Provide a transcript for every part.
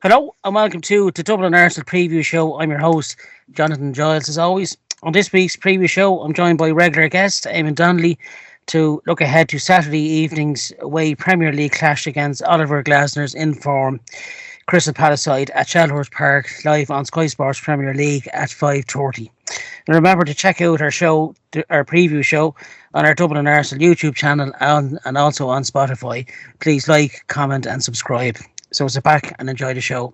Hello and welcome to the Dublin Arsenal preview show. I'm your host, Jonathan Giles, as always. On this week's preview show, I'm joined by regular guest, Eamon Donnelly, to look ahead to Saturday evening's away Premier League clash against Oliver Glasner's in-form Crystal Palace side at Chelmsford Park, live on Sky Sports Premier League at 5:30. And remember to check out our show, our preview show, on our Dublin Arsenal YouTube channel and also on Spotify. Please like, comment and subscribe. So sit back and enjoy the show.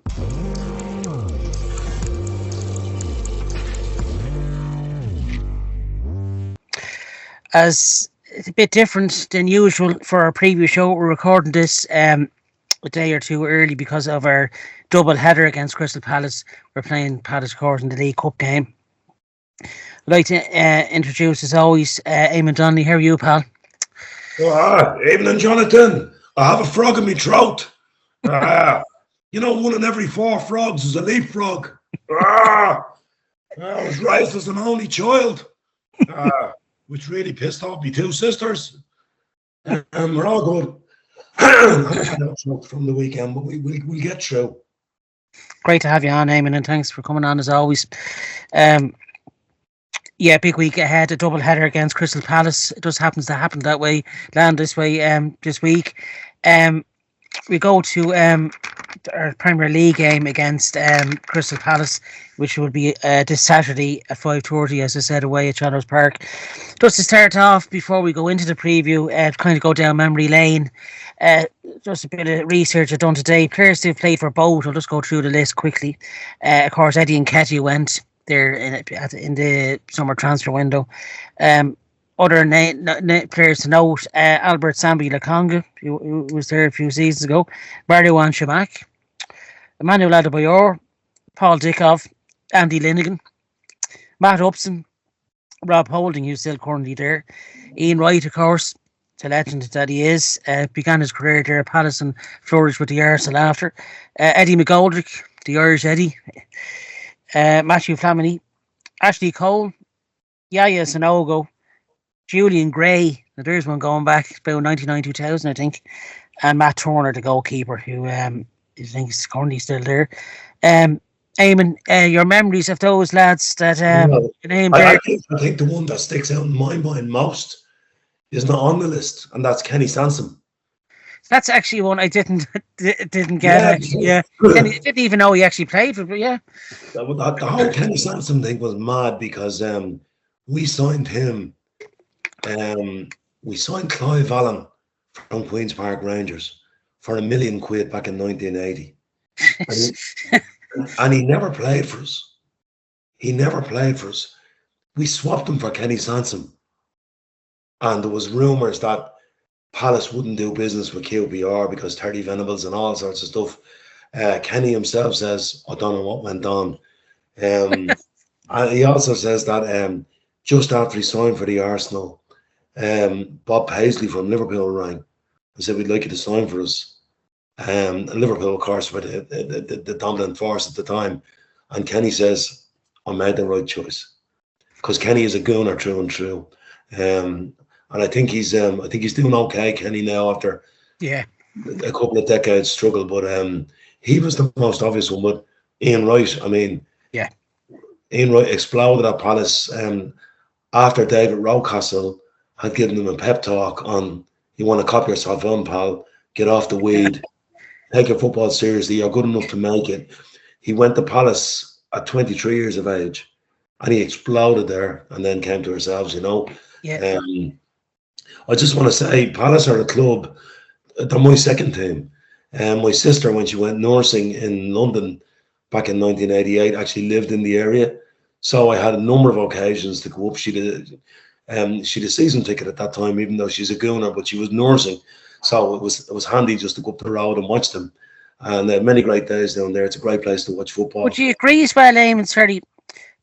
As it's a bit different than usual for our preview show, we're recording this a day or two early because of our double header against Crystal Palace. We're playing Palace Court in the League Cup game. I'd like to introduce, as always, Eamon Donnelly. How are you, pal? Evening, Jonathan. I have a frog in my throat. One in every 4 frogs is a leapfrog. I was raised as an only child, which really pissed off me 2 sisters. We're all good. From the weekend, but we'll get through. Great to have you on, Eamon, and thanks for coming on as always. Big week ahead, a double header against Crystal Palace. It just happens to happen that way, land this way this week. We go to our Premier League game against Crystal Palace, which will be this Saturday at 5:30, as I said, away at Chelmsford Park. Just to start off, before we go into the preview, kind of go down memory lane, just a bit of research I've done today. Players who've played for both, I'll just go through the list quickly. Of course, Eddie Nketiah went there in the summer transfer window. Other players to note, Albert Sambi Lokonga, who was there a few seasons ago, Marouane Chamakh, Emmanuel Adebayor, Paul Dickov, Andy Linnigan, Matt Upson, Rob Holding, who's still currently there, Ian Wright, of course, the legend that he is, began his career there at Palace and flourished with the Arsenal after, Eddie McGoldrick, the Irish Eddie, Matthew Flamini, Ashley Cole, Yaya Sanogo, Julian Gray, now there's one going back about 1999-2000, I think, and Matt Turner, the goalkeeper, who I think is currently still there. Eamon, your memories of those lads that named there? I think the one that sticks out in my mind most is not on the list, and that's Kenny Sansom. That's actually one I didn't get. Yeah, I didn't even know he actually played for. But yeah, the whole Kenny Sansom thing was mad because we signed him. We signed Clive Allen from Queen's Park Rangers for £1 million back in 1980, and he never played for us. We swapped him for Kenny Sansom, and there was rumours that Palace wouldn't do business with QPR because Terry Venables and all sorts of stuff. Kenny himself says, I don't know what went on. And he also says that just after he signed for the Arsenal, Bob Paisley from Liverpool rang and said, we'd like you to sign for us. And Liverpool, of course, were the dominant force at the time. And Kenny says, I made the right choice. Because Kenny is a gooner through and through. And I think he's doing okay, Kenny, now after a couple of decades struggle. But he was the most obvious one. But Ian Wright, Ian Wright exploded at Palace after David Rocastle had given him a pep talk on, you want to cop yourself on, pal, get off the weed, take your football seriously, you're good enough to make it. He went to Palace at 23 years of age and he exploded there and then came to ourselves, Yeah. I just want to say, Palace are a club, they're my second team. My sister, when she went nursing in London back in 1988, actually lived in the area. So I had a number of occasions to go up. She did a season ticket at that time, even though she's a gooner, but she was nursing. So it was handy just to go up the road and watch them. And many great days down there. It's a great place to watch football. Would you agree as well, Eamon, sorry,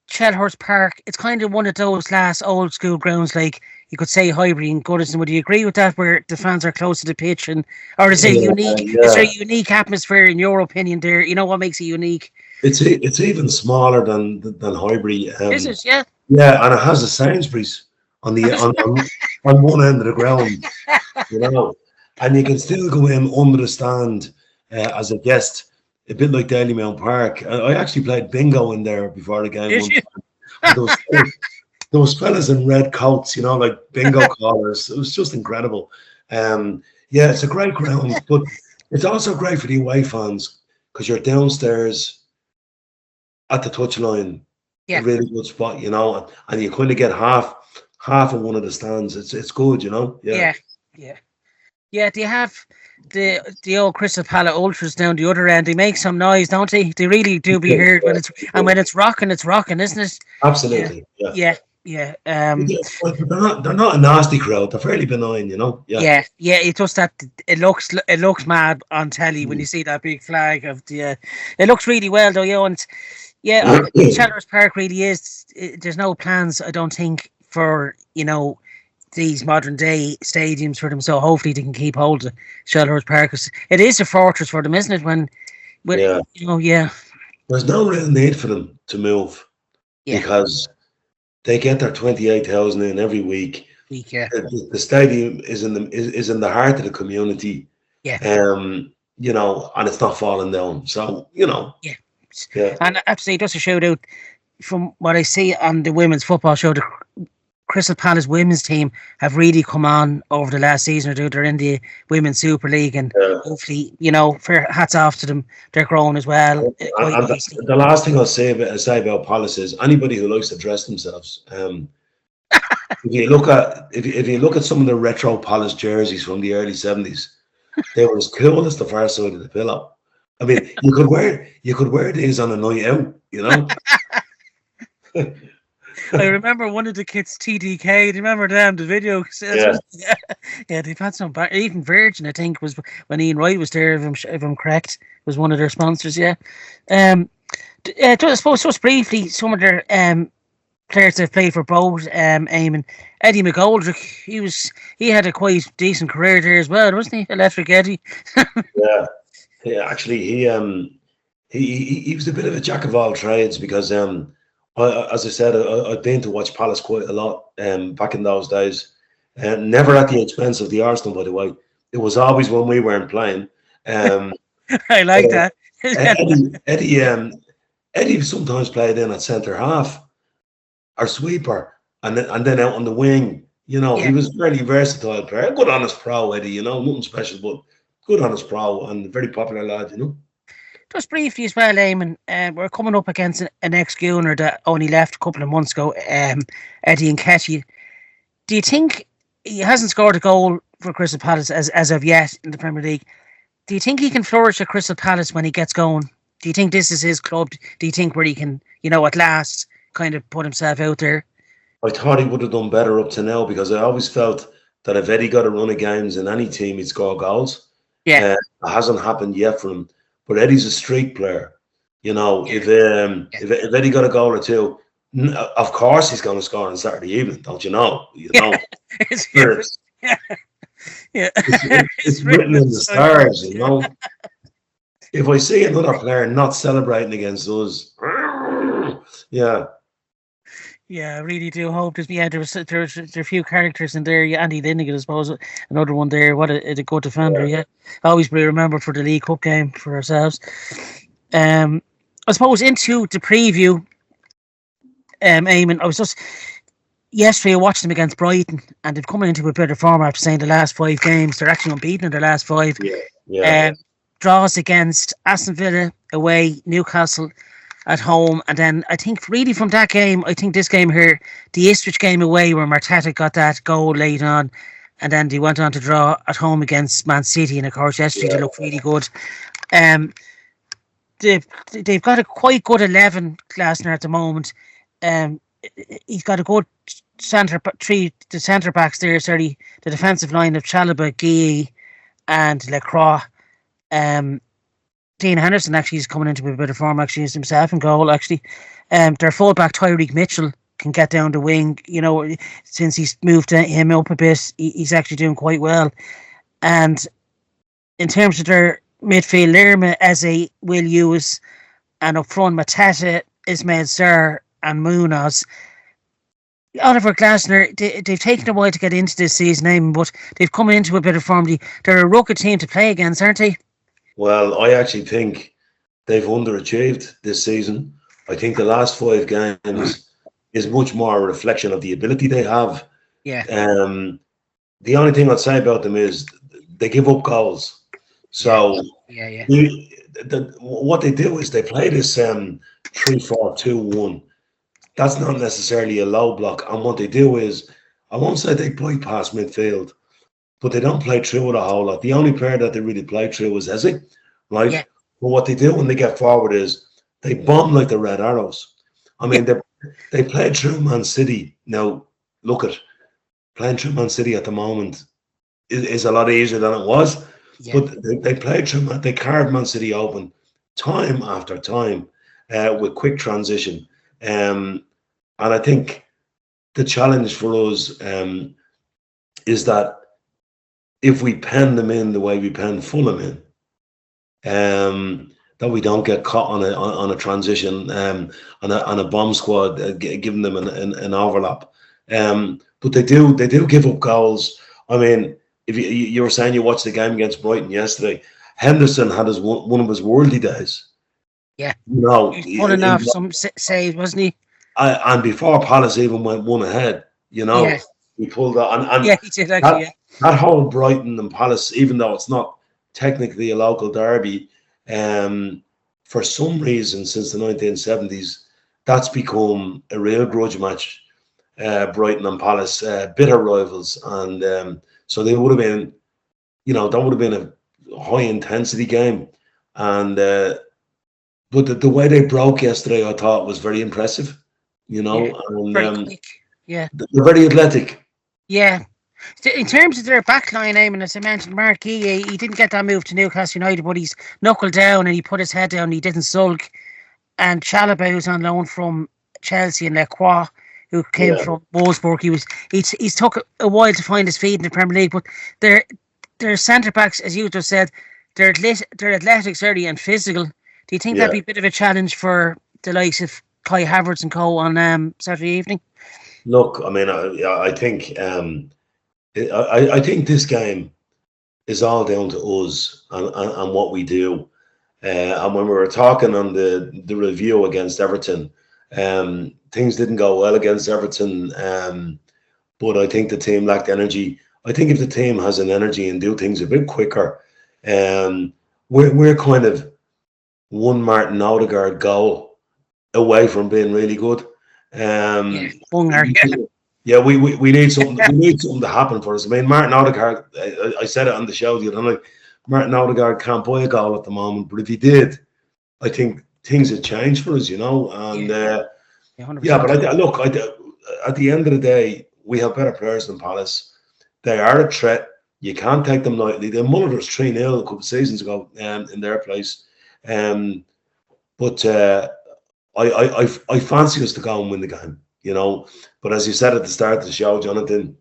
Chelmsford Park, it's kind of one of those last old school grounds, like you could say Highbury and Goodison. Would you agree with that, where the fans are close to the pitch, or is it unique? Yeah. Is there a unique atmosphere in your opinion there? You know what makes it unique? It's even smaller than Highbury. Is it? Yeah. Yeah, and it has a Sainsbury's on the on one end of the ground, and you can still go in under the stand as a guest a bit like Dalymount Park. I actually played bingo in there before the game once. And those fellas in red coats, you know, like bingo callers. It was just incredible. Yeah, it's a great ground, but it's also great for the away fans because you're downstairs at the touchline, a Yeah, really good spot, you know, and you kind of get half of one of the stands. It's good, you know. Yeah. yeah, yeah, yeah. They have the old Crystal Palace Ultras down the other end. They make some noise, don't they? They really do be heard when it's rocking, isn't it? Yeah, Absolutely. Yeah. yeah, yeah. Yeah, but they're not a nasty crowd. They're fairly benign, you know. Yeah. Yeah, yeah. It's just that it looks mad on telly when Mm. you see that big flag of the. It looks really well though, yeah. And yeah, Chandler's Park really is. There's no plans, I don't think, for these modern day stadiums for them. So hopefully they can keep hold of Chandler's Park. 'Cause it is a fortress for them, isn't it? When Yeah. yeah, There's no real need for them to move yeah, because they get their 28,000 in every week. yeah, The stadium is in the heart of the community, yeah, and it's not falling down. So, yeah. yeah. And absolutely, just a shout out from what I see on the women's football show. The Crystal Palace women's team have really come on over the last season or two. They're in the Women's Super League, and Yeah. hopefully, fair hats off to them. They're growing as well. Quite And nicely. the last thing I'll say about Palace is anybody who likes to dress themselves. If you look at some of the retro Palace jerseys from the early 70s, they were as cool as the far side of the pillow. I mean, you could wear these on a night out, you know. I remember one of the kids, TDK. Do you remember them? The video. Yeah. Yeah, they've had some. Even Virgin, I think, was when Ian Wright was there. If I'm correct, was one of their sponsors. Yeah. I suppose just briefly, some of their players that have played for both. Eamon, Eddie McGoldrick. He had a quite decent career there as well, wasn't he? Electric Eddie. Yeah. Yeah. Actually, he was a bit of a jack of all trades because as I said, I've been to watch Palace quite a lot back in those days, and never at the expense of the Arsenal, by the way. It was always when we weren't playing. I like that. Eddie sometimes played in at centre half or sweeper, and then out on the wing. He was a very versatile player. Good honest pro, Eddie. Nothing special, but good honest pro and a very popular lad. Just briefly as well, Eamon, we're coming up against an ex-Gooner that only left a couple of months ago, Eddie Nketiah. Do you think he hasn't scored a goal for Crystal Palace as of yet in the Premier League? Do you think he can flourish at Crystal Palace when he gets going? Do you think this is his club? Do you think where he can, at last kind of put himself out there? I thought he would have done better up to now because I always felt that if Eddie got a run of games in any team, he'd score goals. Yeah. It hasn't happened yet for him. But Eddie's a streak player. If Eddie got a goal or two, of course he's going to score on Saturday evening, don't you know? It's written in the stars, If I see another player not celebrating against us, yeah. Yeah, I really do hope this. Yeah, there are a few characters in there. Yeah, Andy Linnigan, I suppose, another one there. What a good defender. Yeah, always be remembered for the League Cup game for ourselves. I suppose into the preview. Eamon, I was just yesterday. I watched them against Brighton, and they've come into a better form after saying the last 5 games. They're actually unbeaten in their last 5. Yeah. Draws against Aston Villa away, Newcastle at home, and then I think really from that game, I think this game here, the Ipswich game away where Marteta got that goal late on, and then they went on to draw at home against Man City, and of course yesterday they looked really good. They've got a quite good 11 Glasner at the moment. He's got a good the centre backs there, the defensive line of Chalobah, Guy and Lacroix. Dean Henderson actually is coming into a bit of form. Actually, is himself in goal. Actually, their fullback Tyreek Mitchell can get down the wing. Since he's moved him up a bit, he's actually doing quite well. And in terms of their midfield, Lerma, Eze, Will Lewis, and up front Mateta, Ismail Sarr, and Munoz. Oliver Glasner, they've taken a while to get into this season, but they've come into a bit of form. They're a rugged team to play against, aren't they? Well, I actually think they've underachieved this season. I think the last 5 games is much more a reflection of the ability they have. Yeah. The only thing I'd say about them is they give up goals. So Yeah. what they do is they play this 3-4-2-1. That's not necessarily a low block. And what they do is, I won't say they bypass midfield, but they don't play through it a whole lot. The only player that they really play through is Eze, right? Yeah. But what they do when they get forward is they bomb like the Red Arrows. I mean, they played through Man City. Now, look at playing through Man City at the moment is a lot easier than it was. Yeah. But they played through, they carved Man City open time after time with quick transition. And I think the challenge for us is that if we pen them in the way we pen Fulham in, that we don't get caught on a transition, on a bomb squad, giving them an overlap. But they do give up goals. I mean, if you were saying you watched the game against Brighton yesterday, Henderson had one of his worldly days. Yeah. He was pulling off some save, wasn't he? And before Palace even went one ahead, he pulled that. And he did actually. That whole Brighton and Palace, even though it's not technically a local derby, for some reason since the 1970s, that's become a real grudge match. Brighton and Palace, bitter rivals, and so they would have been, that would have been a high intensity game, and but the way they broke yesterday, I thought was very impressive. And very quick. Yeah, they're very athletic. Yeah. In terms of their backline, Eamon, as I mentioned, Mark he didn't get that move to Newcastle United, but he's knuckled down and he put his head down. He didn't sulk. And Chalobah, who's on loan from Chelsea, and Lacroix, who came from Wolfsburg, he's took a while to find his feet in the Premier League. But their centre backs, as you just said, they're athletic, certainly, and physical. Do you think that'd be a bit of a challenge for the likes of Kai Havertz and co on Saturday evening? Look, I mean, I think. I think this game is all down to us and what we do. And when we were talking on the review against Everton, things didn't go well against Everton, but I think the team lacked energy. I think if the team has an energy and do things a bit quicker, we're kind of one Martin Odegaard goal away from being really good. Yeah, we need something. We need something to happen for us. I mean, Martin Odegaard. I said it on the show the other night. Martin Odegaard can't buy a goal at the moment, but if he did, I think things would change for us. And but look, at the end of the day, we have better players than Palace. They are a threat. You can't take them lightly. They monitored us 3-0 a couple of seasons ago in their place, but I fancy us to go and win the game. But as you said at the start of the show, Jonathan,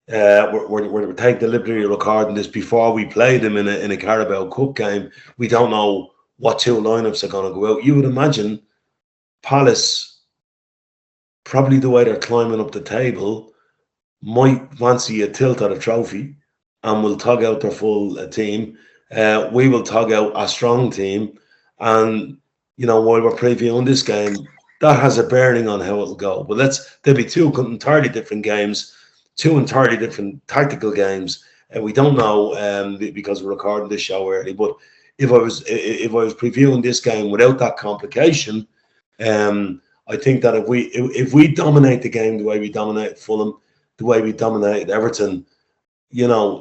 we're taking the liberty of recording this before we play them in a Carabao Cup game. We don't know what two lineups are going to go out. You would imagine Palace, probably the way they're climbing up the table, might fancy a tilt at a trophy and will tug out their full team. We will tug out a strong team, and while we're previewing this game, that has a bearing on how it'll go. But there'll be two entirely different games, two entirely different tactical games, and we don't know because we're recording this show early. But if I was previewing this game without that complication, I think that if we dominate the game the way we dominate Fulham, the way we dominated Everton,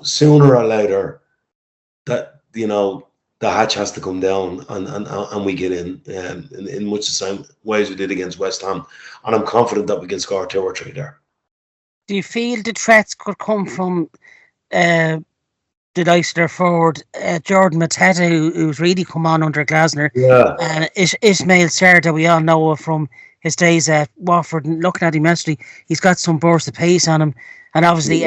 sooner or later, that the hatch has to come down and we get in much the same way as we did against West Ham. And I'm confident that we can score 2 or 3 there. Do you feel the threats could come from the likes of their forward, Jordan Mateta, who's really come on under Glasner? Yeah. And Ismail Sarr, that we all know from his days at Watford, and looking at him yesterday, he's got some burst of pace on him. And obviously,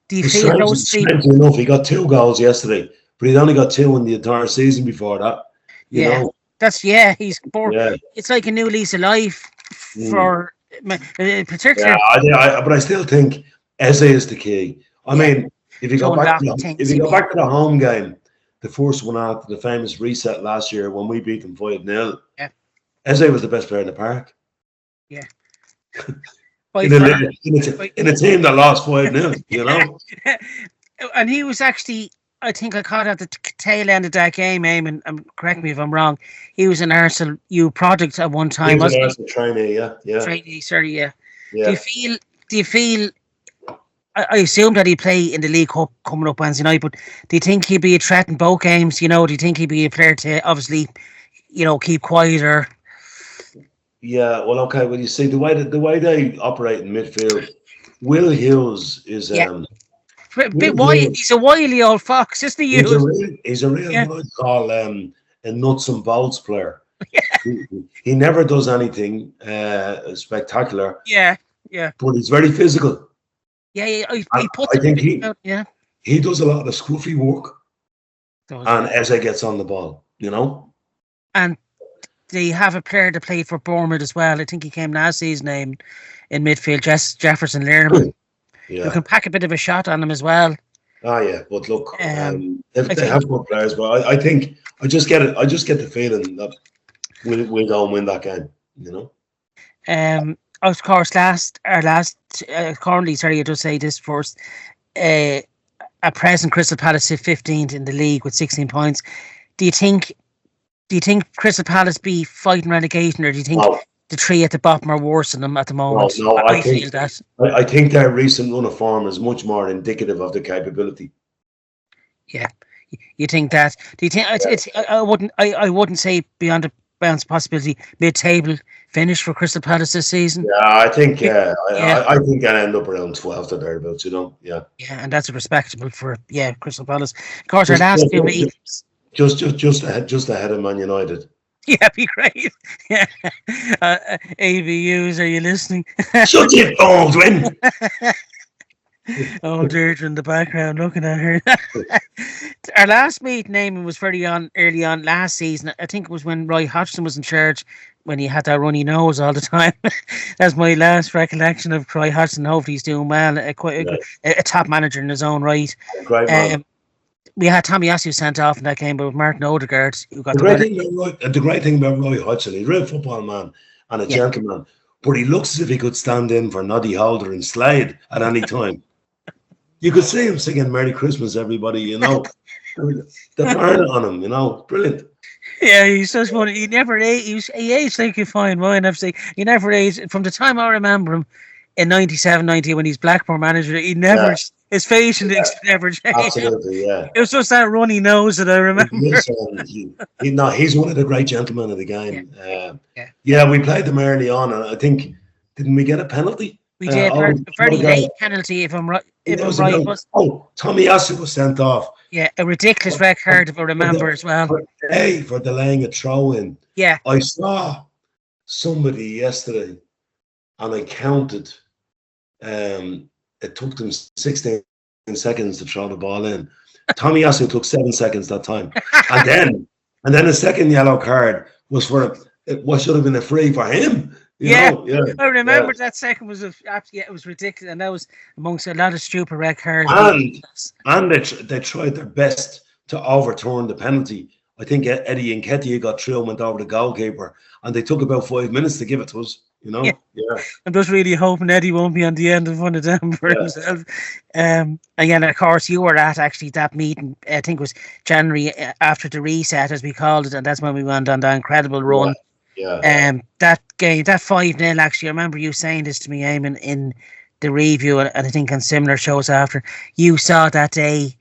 do you feel those three? Enough, he got 2 goals yesterday. But he'd only got 2 in the entire season before that. You know? He's bored. Yeah. It's like a new lease of life for particularly. Yeah, but I still think Eze is the key. I mean, if you go back to the home game, the first one after the famous reset last year when we beat them 5-0. Yeah. Eze was the best player in the park. Yeah. In a team that lost 5-0, you know? And he was actually, I think I caught at the tail end of that game, Eamon, and correct me if I'm wrong, he was an Arsenal U product at one time, He was wasn't an Arsenal trainee, yeah. Trainee, sorry, yeah. Yeah. Do you feel, I assume that he'd play in the League Cup coming up Wednesday night, but do you think he'd be a threat in both games? You know, do you think he'd be a player to obviously, you know, keep quiet or? Yeah, well, okay. Well, you see the way they operate in midfield, Will Hughes is He's a wily old fox, isn't he? He's a real what I'd call a nuts and bolts player. He never does anything spectacular. Yeah. But he's very physical. Yeah, he does a lot of scruffy work, and Eze gets on the ball, you know. And they have a player that played for Bournemouth as well. I think he came last season in midfield, Jefferson Learman. Yeah. You can pack a bit of a shot on him as well. Ah, yeah, but look, they have good players, but I think I just get the feeling that we'll go and win that game, you know. Of course, currently, sorry, I just say this first. At present, Crystal Palace sit 15th in the league with 16 points. Do you think Crystal Palace be fighting relegation, or do you think the three at the bottom are worse than them at the moment? No, I feel that. I think their recent run of form is much more indicative of the capability. Yeah, you think that? Do you think it's? I wouldn't say beyond a bounds possibility mid-table finish for Crystal Palace this season. Yeah, I think. I think I'll end up around 12th or thereabouts. You know. Yeah. Yeah, and that's respectable for Crystal Palace. Of course, our last few meetings. Just ahead of Man United. Yeah, be great. Yeah. AVUs, are you listening? Shut it, Baldwin. Oh, Deirdre in the background looking at her. Our last meeting, Eamon, was early on last season. I think it was when Roy Hodgson was in charge, when he had that runny nose all the time. That's my last recollection of Roy Hodgson. Hopefully he's doing well. A top manager in his own right. Great man. We had Tommy Asu sent off in that game, but with Martin Odegaard, who got the great thing about Roy Hodgson, he's a real football man and a gentleman, but he looks as if he could stand in for Noddy Holder and Slade at any time. You could see him singing "Merry Christmas, everybody," you know. The burn on him, you know, brilliant. Yeah, he's so funny. He never aged. He aged like a fine wine. I've seen. He never aged. From the time I remember him in 97, 98, when he's Blackburn manager, he never. His facial never changed. Absolutely, yeah. It was just that runny nose that I remember. He's one of the great gentlemen of the game. We played them early on, and I think didn't we get a penalty? We did a very late penalty, if I'm right. Tommy Asu was sent off. Yeah, a ridiculous red card, if I remember as well. For delaying a throw in. Yeah. I saw somebody yesterday, and I counted. It took them 16 seconds to throw the ball in. Tommy Asu took 7 seconds that time, and then a second yellow card was for what should have been a free for him. You know? I remember that second was it was ridiculous, and that was amongst a lot of stupid red cards. And they tried their best to overturn the penalty. I think Eddie Nketiah got through and went over the goalkeeper, and they took about 5 minutes to give it to us. You know, I'm just really hoping Eddie won't be on the end of one of them for himself. And of course, you were at actually that meeting. I think it was January after the reset, as we called it, and that's when we went on that incredible run. That game, that 5-0. Actually, I remember you saying this to me, Eamon, in the review, and I think on similar shows after. You saw that day.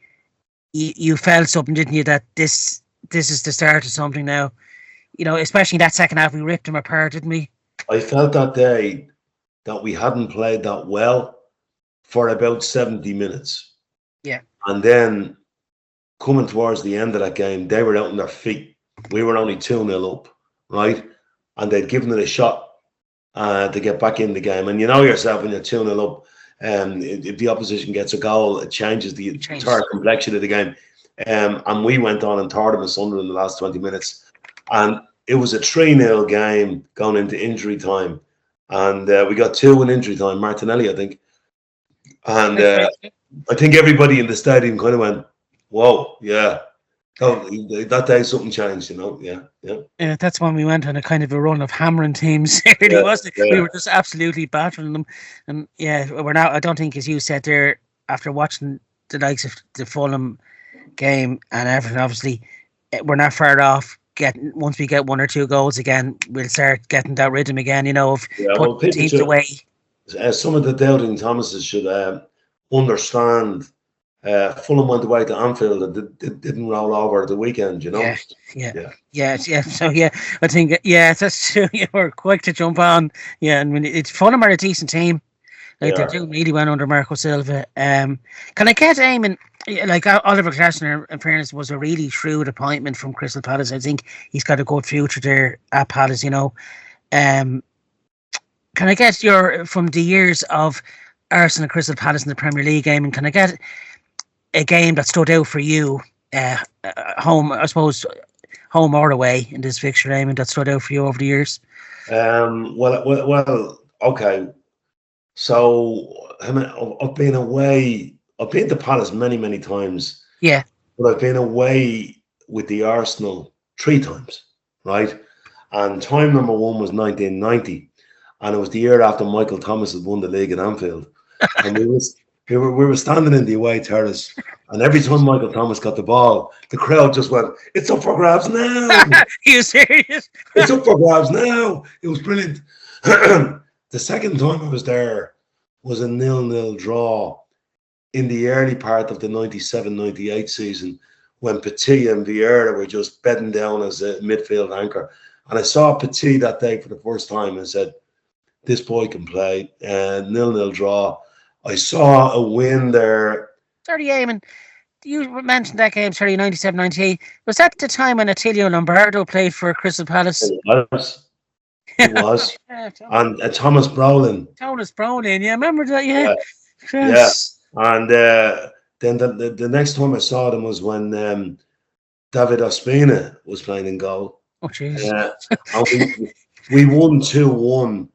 You felt something, didn't you? That this is the start of something now. You know, especially that second half, we ripped them apart, didn't we? I felt that day that we hadn't played that well for about 70 minutes. Yeah. And then coming towards the end of that game, they were out on their feet. We were only 2-0 up, right? And they'd given it a shot to get back in the game. And you know yourself, when you're 2-0 up, if the opposition gets a goal, it changes the entire complexion of the game. And we went on and tore them asunder in the last 20 minutes. And it was a 3-0 game going into injury time. And we got 2 in injury time, Martinelli, I think. And I think everybody in the stadium kind of went, whoa, yeah. Oh, that day something changed, you know. Yeah, yeah, That's when we went on a kind of a run of hammering teams. It really yeah, was. We yeah. were just absolutely battering them, and yeah, we're now. I don't think, as you said there, after watching the likes of the Fulham game and everything, obviously, we're not far off. Getting once we get one or two goals again, we'll start getting that rhythm again. You know, of Yeah, well, putting people teams should. away. Some of the doubting Thomases should understand. Fulham went away to Anfield and didn't roll over at the weekend, you know. Yeah, yeah, Yeah, yeah. So yeah, I think that's true. Yeah, we're quick to jump on. Yeah, and when it's Fulham are a decent team. they Like they're are. doing really well under Marco Silva. Can I get Eamon? Like Oliver Glasner, in fairness, was a really shrewd appointment from Crystal Palace. I think he's got a good future there at Palace. You know, um, can I get your from the years of Arsenal and Crystal Palace in the Premier League game, and can I get a game that stood out for you, home, I suppose, home or away in this fixture, Eamon, that stood out for you over the years? Well. Okay. So I mean, I've been away. I've been to Palace many, many times, Yeah. but I've been away with the Arsenal 3 times, right? And time number one was 1990, and it was the year after Michael Thomas had won the league at Anfield, and we were standing in the away terrace, and every time Michael Thomas got the ball, the crowd just went, "It's up for grabs now! You serious? It's up for grabs now!" It was brilliant. The second time I was there was a 0-0 draw in the early part of the 97-98 season when Petit and Vieira were just bedding down as a midfield anchor. And I saw Petit that day for the first time and said, this boy can play. 0-0 draw. I saw a win there. Sorry, Eamon. You mentioned that game, sorry, 97-98. Was that the time when Attilio Lombardo played for Crystal Palace? It was. It was. And Thomas Brolin. Thomas Brolin, yeah, remember that? Yeah. Yeah. Yes. And then the next time I saw them was when David Ospina was playing in goal. Oh, jeez. And we won 2-1.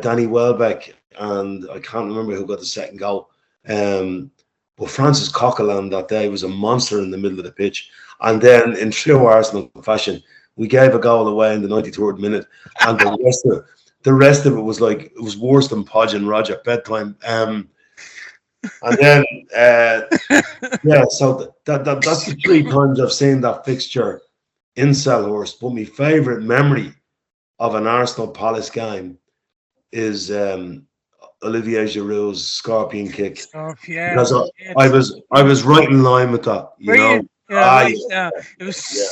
Danny Welbeck and I can't remember who got the second goal. But Francis Coquelin that day was a monster in the middle of the pitch. And then in true Arsenal fashion, we gave a goal away in the 93rd minute, and the rest of it was like it was worse than Podge and Roger at bedtime. And then yeah, so that's the 3 times I've seen that fixture in Selhurst. But my favourite memory of an Arsenal Palace game is Olivier Giroud's scorpion kick. Yeah, because I was right in line with that. You know, yeah, it was. Yeah.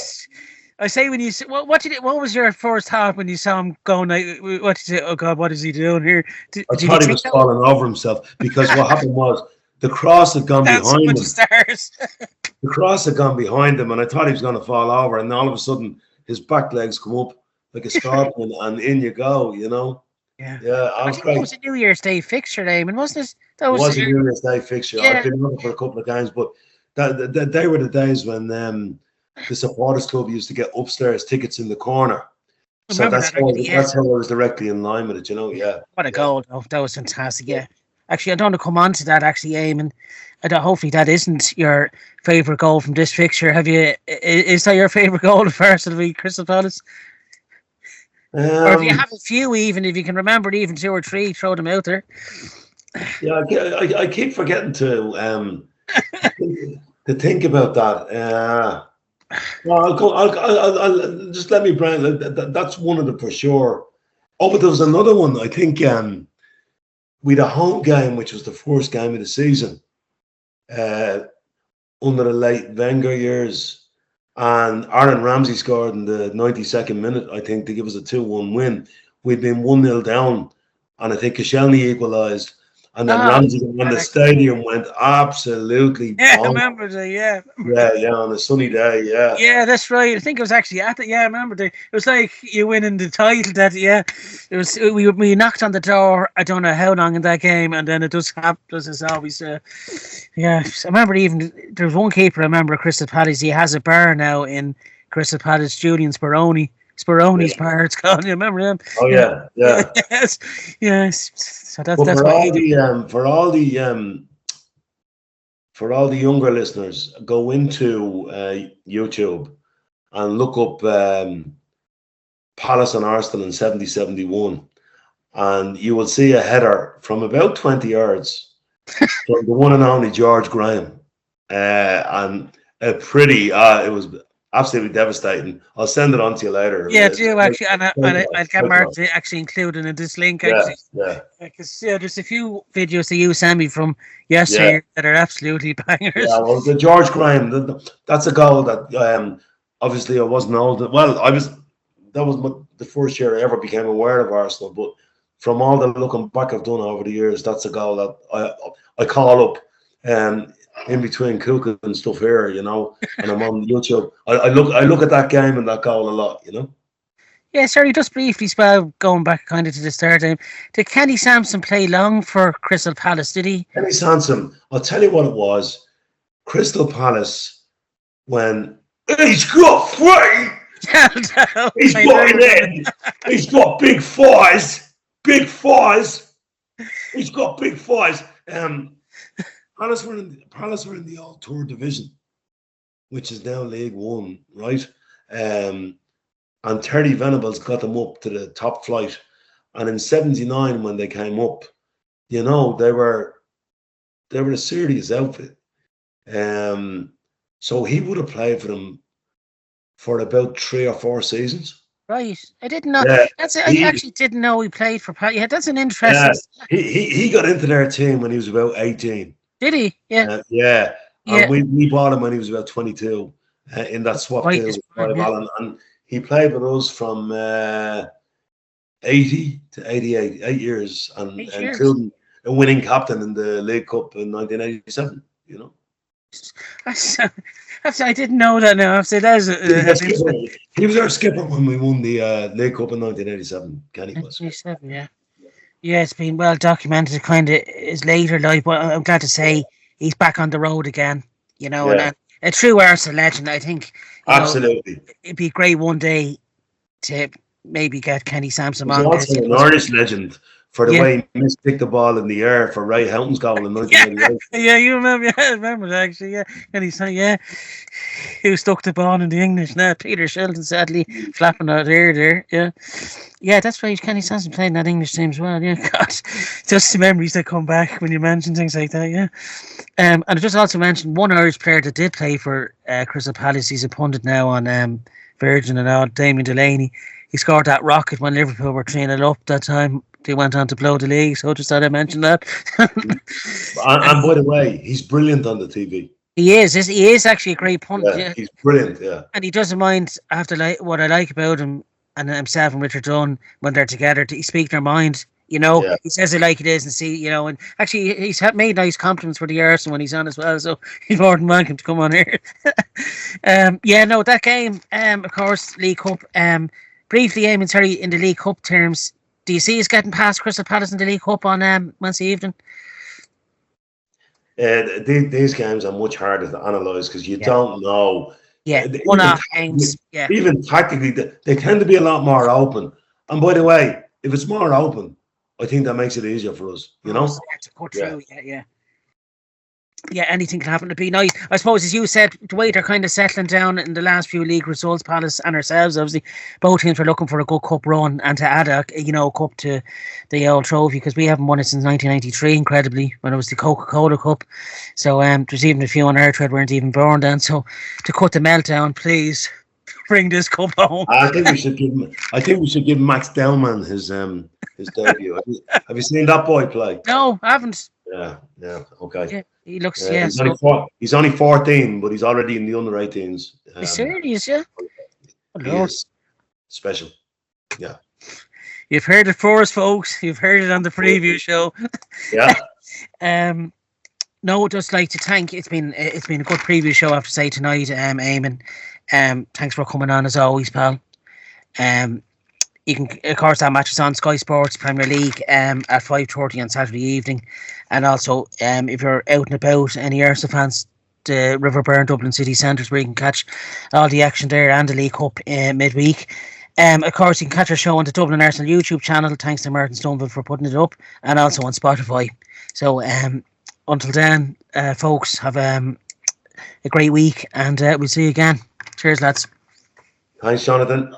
I say when you what was your first thought when you saw him going? What did you say? Oh God, what is he doing here? I thought he was falling over himself because what happened was the cross had gone behind him. The cross had gone behind him, and I thought he was going to fall over, and all of a sudden his back legs come up like a scorpion, and in you go. You know. Yeah, I think it was a New Year's Day fixture, Eamon, wasn't it? That was a New Year's Day fixture. Yeah. I've been on it for a couple of games, but they were the days when the supporters club used to get upstairs tickets in the corner. So that's how I was directly in line with it, you know. Yeah. What a goal! Oh, that was fantastic. Yeah. Actually, I don't want to come on to that. Actually, Eamon, hopefully that isn't your favourite goal from this fixture. Is that your favourite goal of Arsenal Crystal Palace? Or if you have a few, even if you can remember even 2 or 3, throw them out there. Yeah, I keep forgetting to think about that. Well, I'll just let me brand. That's one of them for sure. Oh, but there was another one. I think we had a home game, which was the first game of the season, under the late Wenger years. And Aaron Ramsey scored in the 92nd minute, I think, to give us a 2-1 win. We'd been 1-0 down, and I think Koscielny equalised. And then Ramsey when the stadium went absolutely I remember that, yeah. Yeah, on a sunny day, yeah. Yeah, that's right. I think it was actually at it. Yeah, I remember it was like you winning the title. That it was. We knocked on the door. I don't know how long in that game, and then it just happened as always. Yeah, I remember even there was one keeper. I remember Crystal Palace. He has a bar now in Crystal Palace. Julian Speroni's bar. It's called. You remember him? Oh yeah. yes. So that's what he did. For all the for all the younger listeners, go into YouTube and look up Palace and Arsenal in 70-71, and you will see a header from about 20 yards from the one and only George Graham, and a pretty. It was absolutely devastating. I'll send it on to you later. Yeah, do actually, and I'll get Mark to actually include in this link. Actually, yeah. Because there's a few videos that you sent me from yesterday that are absolutely bangers. Yeah, well, the George Graham, that's a goal that obviously I wasn't old. Well, I was. That was the first year I ever became aware of Arsenal. But from all the looking back I've done over the years, that's a goal that I call up in between cooking and stuff here, you know. And I'm on YouTube. I look at that game and that goal a lot, you know. Yeah, sorry, just briefly, spell going back kind of to the start time. Did Kenny Sampson play long for Crystal Palace? Did he? Kenny Sampson, I'll tell you what it was. Crystal Palace, when he's got free. He's got in. He's got big thighs. Big thighs. He's got big thighs. Palace were in the old Tour division, which is now League One, right? And Terry Venables got them up to the top flight. And in '79, when they came up, you know, they were a serious outfit. So he would have played for them for about 3 or 4 seasons. Right, I didn't know. Yeah, I actually didn't know he played for. Yeah, that's an interesting. Yeah, he got into their team when he was about 18. Did he? Yeah. Yeah. And we bought him when he was about 22 in that swap deal with Clive Allen, and he played with us from 80 to 88, 8 years, and including a winning captain in the League Cup in 1987. You know. I didn't know that now. He was our skipper when we won the League Cup in 1987. Kenny was. Yeah. Yeah, it's been well documented. Kind of his later life, but I'm glad to say he's back on the road again. You know, and a true Arsenal legend. I think. Absolutely. It'd be great one day to maybe get Kenny Sampson on. He's also an Irish legend for the way he misticked the ball in the air for Ray Houghton's goal in 1988. Yeah, you remember? Yeah, I remember that actually. Yeah, and he's saying, who stuck the ball in the English net? Peter Shilton, sadly, flapping out there. Yeah, that's right. Kenny Sampson played in that English team as well. Yeah, God, just the memories that come back when you mention things like that. Yeah, and I just also mentioned one Irish player that did play for Crystal Palace. He's a pundit now on Virgin and all. Damien Delaney. He scored that rocket when Liverpool were 3-0 up that time. They went on to blow the league, so just thought I'd mention that. and by the way, he's brilliant on the TV. He is actually a great pundit. Yeah, he's brilliant, yeah. And he doesn't mind, what I like about him and himself and Richard Dunn when they're together, he speak their mind. You know, he says it like it is and see, you know, and actually he's made nice compliments for the Arsenal when he's on as well, so he's more than welcome to come on here. That game, of course, League Cup, briefly, Eamon, sorry, in the League Cup terms, do you see us getting past Crystal Palace in the League Cup on Wednesday evening? These games are much harder to analyse because you don't know. Yeah, one-off games. Yeah. Even tactically, they tend to be a lot more open. And by the way, if it's more open, I think that makes it easier for us, you know? To cut through, Yeah, anything can happen. To be nice. I suppose, as you said, the way they're kind of settling down in the last few league results, Palace and ourselves, obviously, both teams were looking for a good cup run and to add a cup to the old trophy, because we haven't won it since 1993, incredibly, when it was the Coca-Cola Cup. So there's even a few on Earth that weren't even born then. So to cut the meltdown, please bring this cup home. I think we should give Max Delman his debut. Have you seen that boy play? No, I haven't. Yeah, okay. Yeah, he looks, he's only 14, but he's already in the under 18s. He's serious, yeah? He is special, yeah. You've heard it first, folks. You've heard it on the preview show. Yeah. No, just like to thank. It's been a good preview show, I have to say, tonight, Eamon. Thanks for coming on as always, pal. You can, of course, that match is on Sky Sports Premier League at 5:30 on Saturday evening, and also if you're out and about, any Arsenal fans, the Riverburn Dublin City Centres, where you can catch all the action there and the League Cup midweek. Of course, you can catch our show on the Dublin Arsenal YouTube channel. Thanks to Martin Stoneville for putting it up, and also on Spotify. So until then, folks. Have a great week, and we'll see you again. Cheers, lads. Thanks, Jonathan.